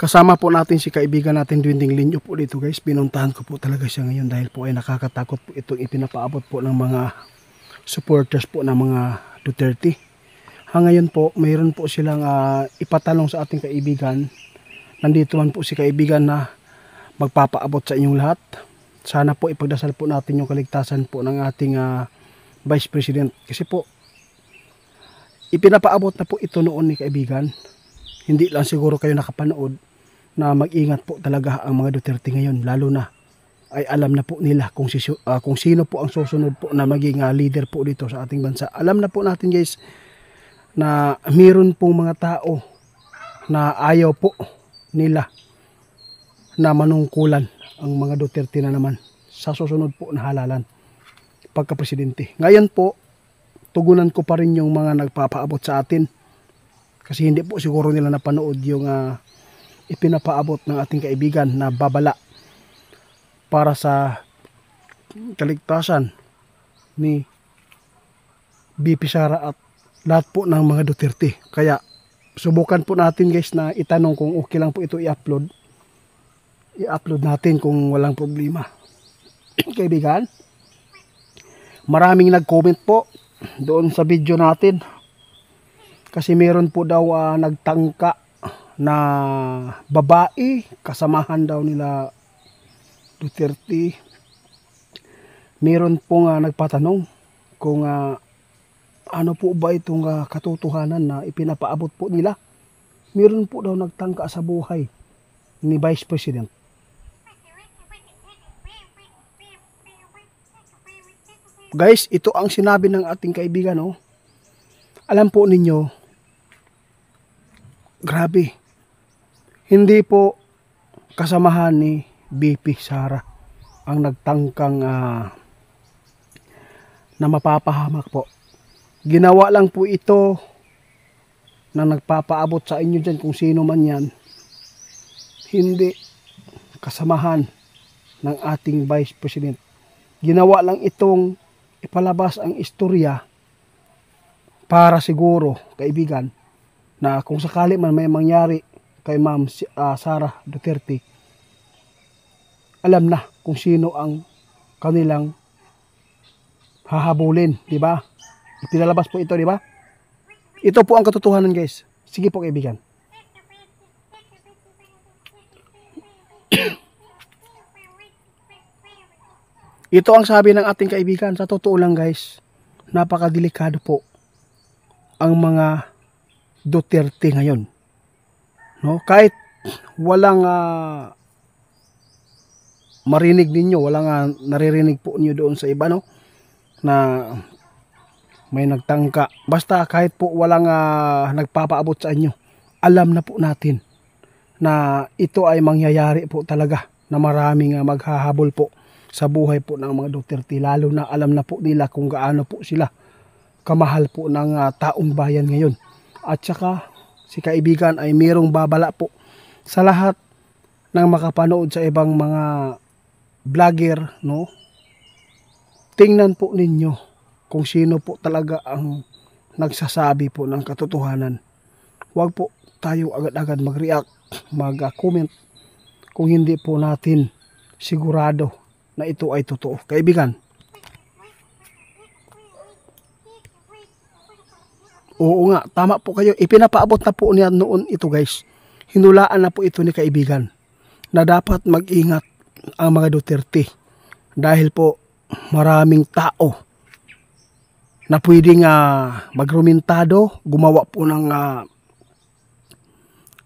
Kasama po natin si kaibigan natin Dwinding Linyo po dito guys. Pinuntahan ko po talaga siya ngayon dahil po ay nakakatakot po itong ipinapaabot po ng mga supporters po ng mga Duterte. Ngayon po mayroon po silang ipatanong sa ating kaibigan. Nandito man po si kaibigan na magpapaabot sa inyong lahat. Sana po ipagdasal po natin yung kaligtasan po ng ating Vice President. Kasi po ipinapaabot na po ito noon ni kaibigan. Hindi lang siguro kayo nakapanood na mag-ingat po talaga ang mga Duterte ngayon. Lalo na ay alam na po nila kung sino po ang susunod po na maging leader po dito sa ating bansa. Alam na po natin guys na mayroon pong mga tao na ayaw po nila na manungkulan ang mga Duterte na naman sa susunod po na halalan pagka-presidente. Ngayon po, tugunan ko pa rin yung mga nagpapaabot sa atin. Kasi hindi po siguro nila napanood yung ipinapaabot ng ating kaibigan na babala para sa kaligtasan ni BP Sara at lahat po ng mga Duterte. Kaya subukan po natin guys na itanong kung okay lang po ito i-upload. I-upload natin kung walang problema. Kaibigan, maraming nag-comment po doon sa video natin. Kasi meron po daw nagtangka na babae, kasamahan daw nila Duterte. Meron po nagpatanong kung ano po ba itong katotohanan na ipinapaabot po nila. Meron po daw nagtangka sa buhay ni Vice President. Guys, ito ang sinabi ng ating kaibigan. Alam po ninyo, grabe, hindi po kasamahan ni BP Sara ang nagtangkang na mapapahamak po. Ginawa lang po ito na nagpapaabot sa inyo dyan kung sino man yan. Hindi kasamahan ng ating Vice President. Ginawa lang itong ipalabas ang istorya para siguro, kaibigan, na kung sakali man may mangyari kay Ma'am Sara Duterte, alam na kung sino ang kanilang hahabulin, di ba? Ipinalabas po ito, di ba? Ito po ang katotohanan, guys. Sige po, kaibigan. Ito ang sabi ng ating kaibigan. Sa totoo lang, guys, napakadelikado po ang mga Duterte ngayon. No? Kahit walang marinig ninyo, walang naririnig po niyo doon sa iba, no? Na may nagtangka. Basta kahit po walang nagpapaabot sa inyo, alam na po natin na ito ay mangyayari po talaga, na maraming maghahabol po sa buhay po ng mga Duterte. Lalo na alam na po nila kung gaano po sila kamahal po ng taong bayan ngayon. At saka si kaibigan ay mayroong babala po sa lahat ng makapanood sa ibang mga vlogger, no? Tingnan po ninyo kung sino po talaga ang nagsasabi po ng katotohanan. Huwag po tayo agad-agad mag-react, mag-comment kung hindi po natin sigurado na ito ay totoo. Kaibigan, oo nga, tama po kayo. Ipinapaabot na po niya noon ito, guys. Hinulaan na po ito ni kaibigan na dapat mag-ingat ang mga Duterte dahil po maraming tao na pwedeng magrumentado, gumawa po ng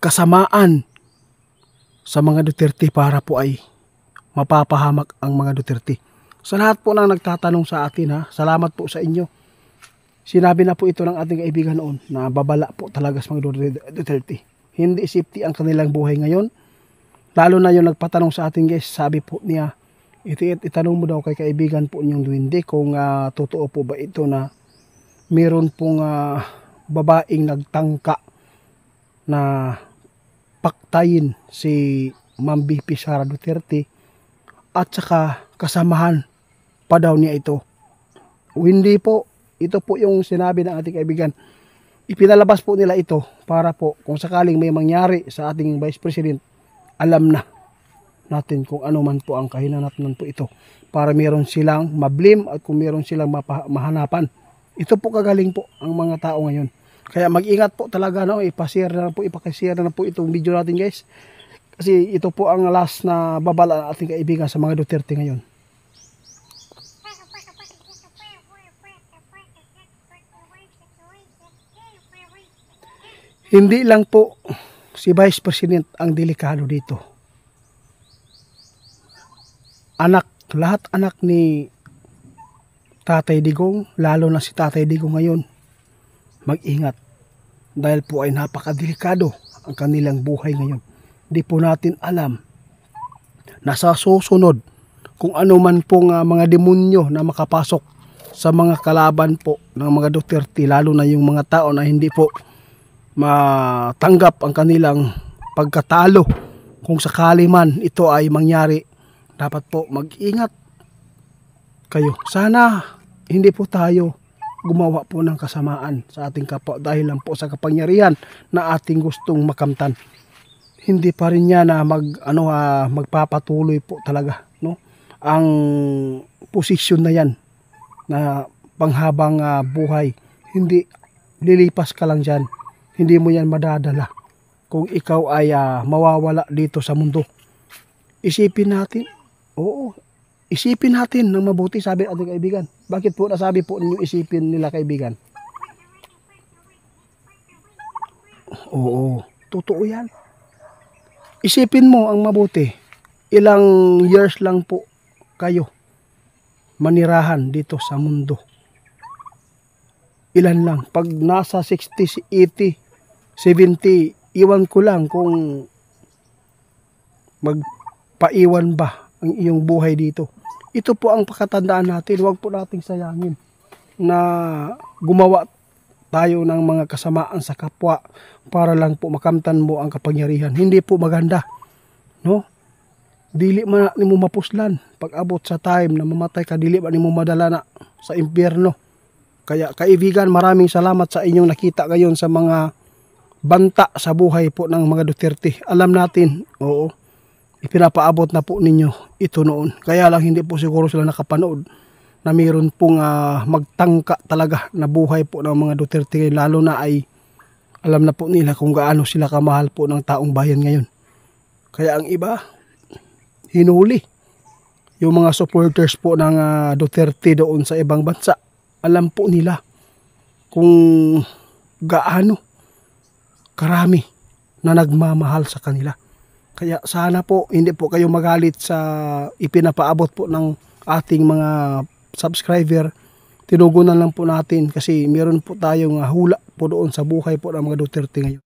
kasamaan sa mga Duterte para po ay mapapahamak ang mga Duterte. Sa lahat po na nagtatanong sa atin, salamat po sa inyo. Sinabi na po ito ng ating kaibigan noon na babala po talaga sa mga Duterte. Hindi safety ang kanilang buhay ngayon. Lalo na yung nagpatanong sa atin, guys, sabi po niya, itanong mo daw kay kaibigan po niyong Duwende kung totoo po ba ito na meron pong babaeng nagtangka na paktayin si Ma'am BP Sara Duterte at saka kasamahan pa daw niya ito. O hindi po, ito po yung sinabi ng ating kaibigan. ipinalabas po nila ito para po kung sakaling may mangyari sa ating Vice President, alam na natin kung ano man po ang kahinanatnan po ito, para meron silang mablame at kung meron silang mahanapan. Ito po kagaling po ang mga tao ngayon. Kaya mag-ingat po talaga, no? Ipashare na po, ipakishare na po itong video natin, guys. Kasi ito po ang last na babala ng ating kaibigan sa mga Duterte ngayon. Hindi lang po si Vice President ang delikado dito. Lahat anak ni Tatay Digong, lalo na si Tatay Digong ngayon, mag-ingat. Dahil po ay napakadelikado ang kanilang buhay ngayon. Di po natin alam na sa susunod kung ano man pong mga demonyo na makapasok sa mga kalaban po ng mga Duterte, lalo na yung mga tao na hindi po matanggap ang kanilang pagkatalo. Kung sakali man ito ay mangyari, dapat po mag-ingat kayo. Sana hindi po tayo gumawa po ng kasamaan sa ating kapwa dahil lang po sa kapangyarihan na ating gustong makamtan. Hindi pa rin yan na magpapatuloy po talaga, no? Ang posisyon na yan na panghabang buhay. Hindi lilipas ka lang dyan. Hindi mo yan madadala kung ikaw ay mawawala dito sa mundo. Isipin natin, oo, isipin natin ng mabuti, sabi ating kaibigan. Bakit po nasabi po ninyo isipin nila, kaibigan? Oo, totoo yan. Isipin mo ang mabuti. Ilang years lang po kayo manirahan dito sa mundo. Ilan lang. Pag nasa 60, 80, 70, iwan ko lang kung magpaiwan ba ang iyong buhay dito. Ito po ang pakatandaan natin. Huwag po nating sayangin na gumawa tayo ng mga kasamaan sa kapwa para lang po makamtan mo ang kapangyarihan. Hindi po maganda, no? Dili man ni mo mapuslan pag abot sa time na mamatay ka, dili man ni mo madala na sa impyerno. Kaya kaibigan, maraming salamat sa inyong nakita ngayon sa mga banta sa buhay po ng mga Duterte. Alam natin, oo, ipinapaabot na po ninyo ito noon. Kaya lang hindi po siguro sila nakapanood na mayroon pong magtangka talaga na buhay po ng mga Duterte. Lalo na ay alam na po nila kung gaano sila kamahal po ng taong bayan ngayon. Kaya ang iba, hinuli. Yung mga supporters po ng Duterte doon sa ibang bansa, alam po nila kung gaano karami na nagmamahal sa kanila. Kaya sana po hindi po kayo magalit sa ipinapaabot po ng ating mga subscriber. Tinugunan lang po natin kasi meron po tayong hula po doon sa buhay po ng mga Duterte ngayon.